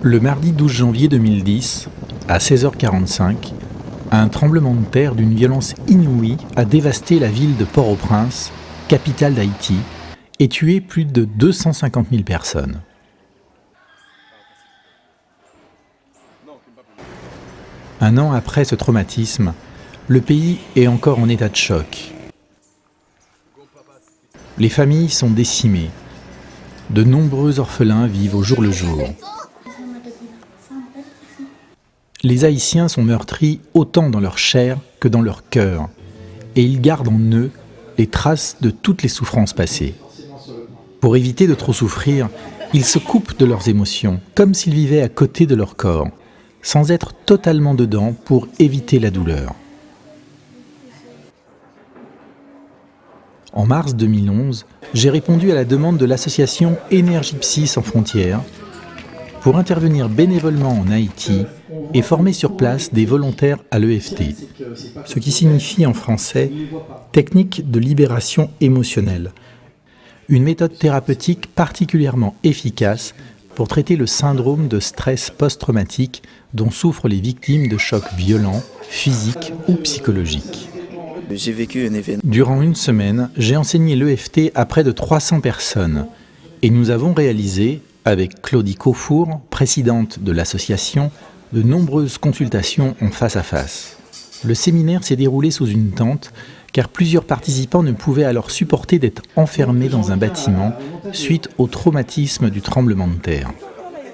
Le mardi 12 janvier 2010, à 16h45, un tremblement de terre d'une violence inouïe a dévasté la ville de Port-au-Prince, capitale d'Haïti, et tué plus de 250 000 personnes. Un an après ce traumatisme, le pays est encore en état de choc. Les familles sont décimées. De nombreux orphelins vivent au jour le jour. Les Haïtiens sont meurtris autant dans leur chair que dans leur cœur, et ils gardent en eux les traces de toutes les souffrances passées. Pour éviter de trop souffrir, ils se coupent de leurs émotions, comme s'ils vivaient à côté de leur corps, sans être totalement dedans pour éviter la douleur. En mars 2011, j'ai répondu à la demande de l'association Énergie Psy Sans Frontières pour intervenir bénévolement en Haïti et former sur place des volontaires à l'EFT, ce qui signifie en français « technique de libération émotionnelle », une méthode thérapeutique particulièrement efficace pour traiter le syndrome de stress post-traumatique dont souffrent les victimes de chocs violents, physiques ou psychologiques. J'ai vécu un événement. Durant une semaine, j'ai enseigné l'EFT à près de 300 personnes et nous avons réalisé, avec Claudie Caufour, présidente de l'association, de nombreuses consultations en face à face. Le séminaire s'est déroulé sous une tente car plusieurs participants ne pouvaient alors supporter d'être enfermés dans un bâtiment suite au traumatisme du tremblement de terre.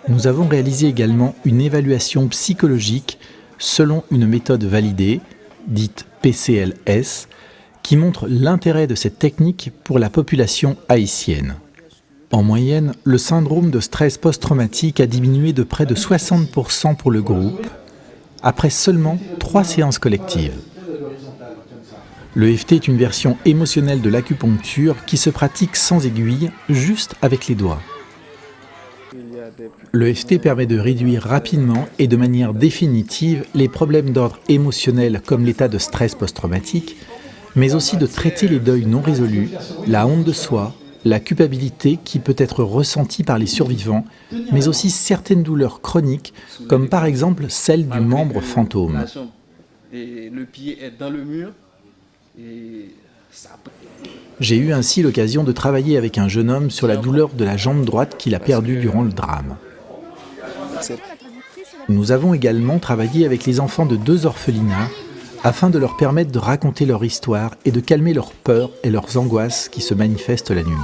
Nous avons réalisé également une évaluation psychologique selon une méthode validée, dite PCLS, qui montre l'intérêt de cette technique pour la population haïtienne. En moyenne, le syndrome de stress post-traumatique a diminué de près de 60% pour le groupe, après seulement 3 séances collectives. L'EFT est une version émotionnelle de l'acupuncture qui se pratique sans aiguille, juste avec les doigts. L'EFT permet de réduire rapidement et de manière définitive les problèmes d'ordre émotionnel comme l'état de stress post-traumatique, mais aussi de traiter les deuils non résolus, la honte de soi, la culpabilité qui peut être ressentie par les survivants, mais aussi certaines douleurs chroniques, comme par exemple celle du membre fantôme. Le pied est dans le mur. J'ai eu ainsi l'occasion de travailler avec un jeune homme sur la douleur de la jambe droite qu'il a perdue durant le drame. Nous avons également travaillé avec les enfants de 2 orphelinats afin de leur permettre de raconter leur histoire et de calmer leurs peurs et leurs angoisses qui se manifestent la nuit.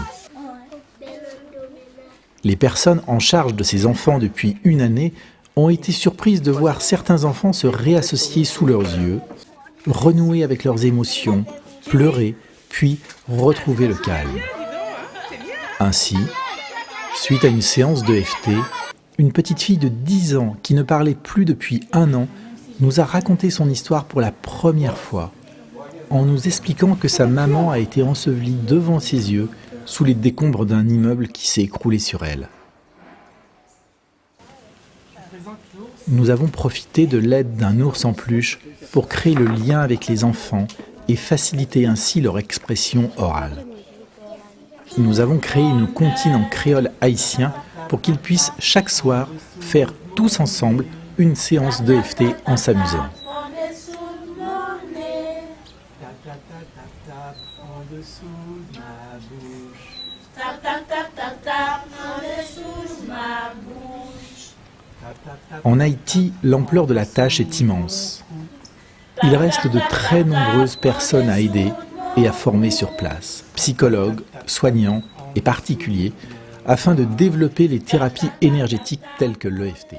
Les personnes en charge de ces enfants depuis une année ont été surprises de voir certains enfants se réassocier sous leurs yeux, renouer avec leurs émotions, pleurer, puis retrouver le calme. Ainsi, suite à une séance d'EFT, une petite fille de 10 ans qui ne parlait plus depuis 1 an nous a raconté son histoire pour la première fois, en nous expliquant que sa maman a été ensevelie devant ses yeux sous les décombres d'un immeuble qui s'est écroulé sur elle. Nous avons profité de l'aide d'un ours en peluche pour créer le lien avec les enfants et faciliter ainsi leur expression orale. Nous avons créé une comptine en créole haïtien pour qu'ils puissent chaque soir faire tous ensemble une séance d'EFT en s'amusant. En Haïti, l'ampleur de la tâche est immense. Il reste de très nombreuses personnes à aider et à former sur place, psychologues, soignants et particuliers, afin de développer les thérapies énergétiques telles que l'EFT.